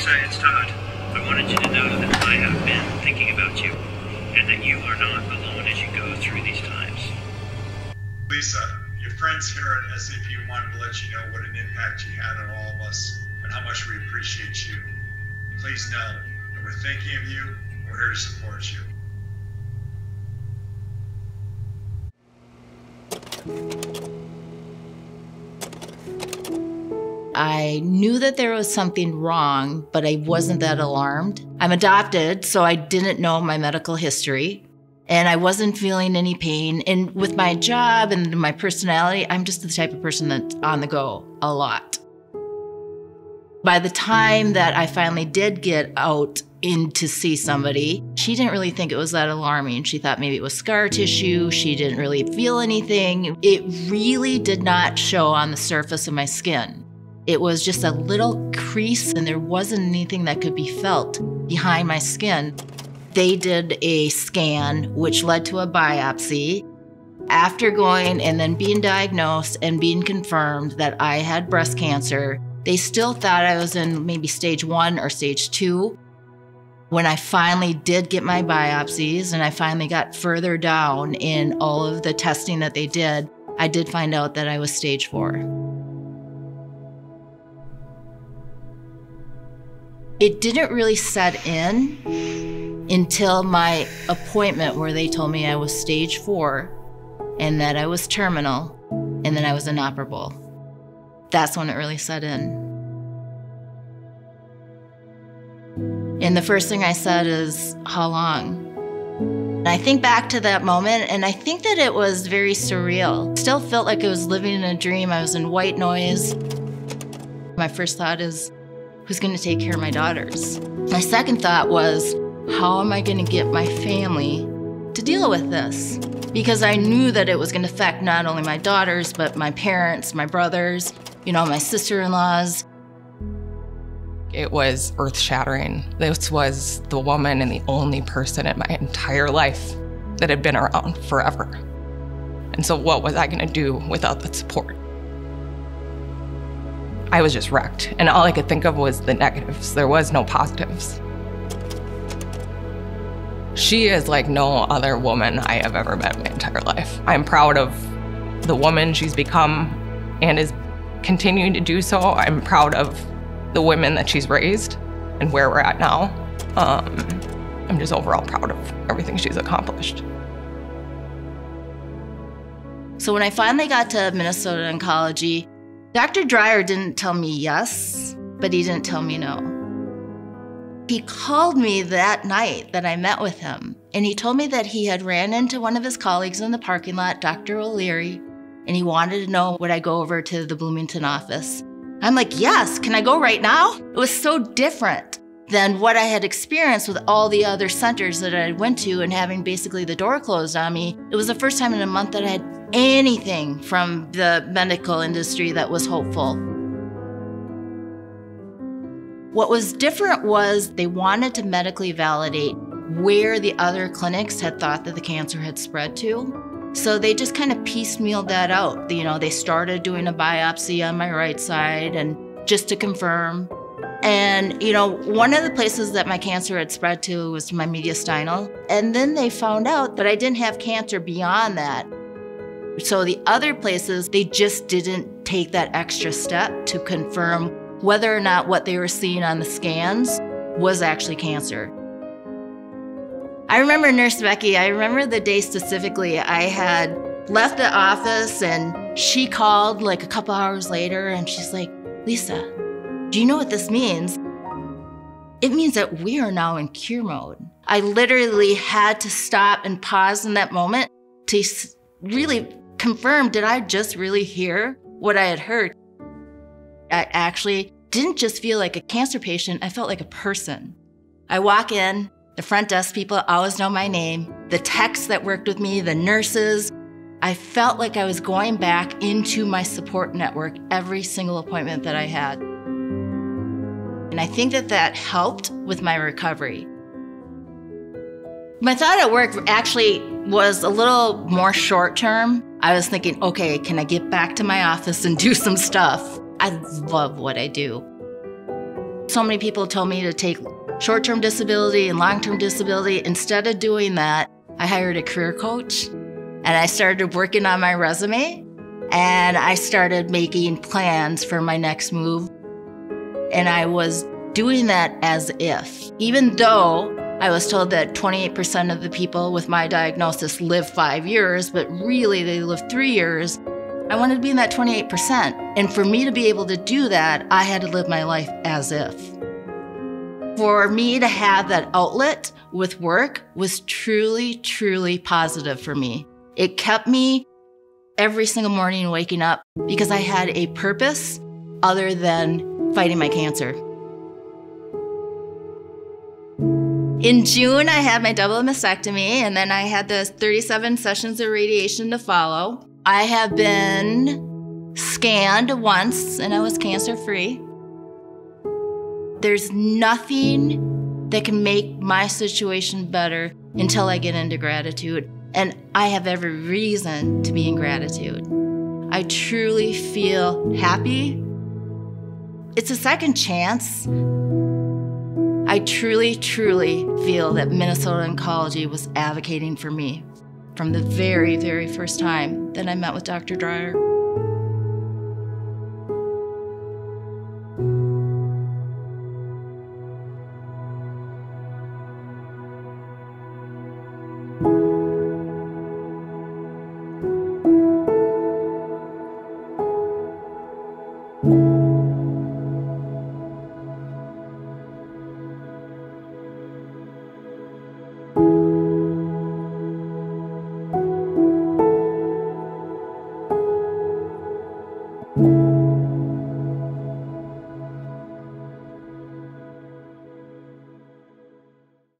Science Todd. I wanted you to know that I have been thinking about you, and that you are not alone as you go through these times. Lisa, your friends here at SAP wanted to let you know what an impact you had on all of us and how much we appreciate you. Please know that we're thinking of you, we're here to support you. I knew that there was something wrong, but I wasn't that alarmed. I'm adopted, so I didn't know my medical history, and I wasn't feeling any pain. And with my job and my personality, I'm just the type of person that's on the go a lot. By the time that I finally did get out in to see somebody, she didn't really think it was that alarming. She thought maybe it was scar tissue. She didn't really feel anything. It really did not show on the surface of my skin. It was just a little crease, and there wasn't anything that could be felt behind my skin. They did a scan, which led to a biopsy. After going and then being diagnosed and being confirmed that I had breast cancer, they still thought I was in maybe stage 1 or stage 2. When I finally did get my biopsies and I finally got further down in all of the testing that they did, I did find out that I was stage 4. It didn't really set in until my appointment where they told me I was stage 4 and that I was terminal and that I was inoperable. That's when it really set in. And the first thing I said is, how long? And I think back to that moment, and I think that it was very surreal. Still felt like I was living in a dream. I was in white noise. My first thought is, who's going to take care of my daughters? My second thought was, how am I going to get my family to deal with this? Because I knew that it was going to affect not only my daughters, but my parents, my brothers, my sister-in-laws. It was earth-shattering. This was the woman and the only person in my entire life that had been around forever. And so what was I going to do without that support? I was just wrecked, and all I could think of was the negatives. There was no positives. She is like no other woman I have ever met in my entire life. I'm proud of the woman she's become and is continuing to do so. I'm proud of the women that she's raised and where we're at now. I'm just overall proud of everything she's accomplished. So when I finally got to Minnesota Oncology, Dr. Dreyer didn't tell me yes, but he didn't tell me no. He called me that night that I met with him, and he told me that he had ran into one of his colleagues in the parking lot, Dr. O'Leary, and he wanted to know would I go over to the Bloomington office. I'm like, yes, can I go right now? It was so different than what I had experienced with all the other centers that I went to and having basically the door closed on me. It was the first time in a month that I had anything from the medical industry that was hopeful. What was different was they wanted to medically validate where the other clinics had thought that the cancer had spread to. So they just kind of piecemealed that out. They started doing a biopsy on my right side and just to confirm. And, one of the places that my cancer had spread to was my mediastinal. And then they found out that I didn't have cancer beyond that. So the other places, they just didn't take that extra step to confirm whether or not what they were seeing on the scans was actually cancer. I remember Nurse Becky, I remember the day specifically. I had left the office and she called like a couple hours later and she's like, Lisa, do you know what this means? It means that we are now in cure mode. I literally had to stop and pause in that moment to really confirm, did I just really hear what I had heard? I actually didn't just feel like a cancer patient, I felt like a person. I walk in, the front desk people always know my name, the techs that worked with me, the nurses. I felt like I was going back into my support network every single appointment that I had. And I think that that helped with my recovery. My thought at work actually was a little more short-term. I was thinking, okay, can I get back to my office and do some stuff? I love what I do. So many people told me to take short-term disability and long-term disability. Instead of doing that, I hired a career coach and I started working on my resume and I started making plans for my next move. And I was doing that as if, even though I was told that 28% of the people with my diagnosis live 5 years, but really they live 3 years, I wanted to be in that 28%. And for me to be able to do that, I had to live my life as if. For me to have that outlet with work was truly, truly positive for me. It kept me every single morning waking up because I had a purpose other than fighting my cancer. In June, I had my double mastectomy, and then I had the 37 sessions of radiation to follow. I have been scanned once, and I was cancer-free. There's nothing that can make my situation better until I get into gratitude, and I have every reason to be in gratitude. I truly feel happy. It's a second chance. I truly, truly feel that Minnesota Oncology was advocating for me from the very, very first time that I met with Dr. Dreyer.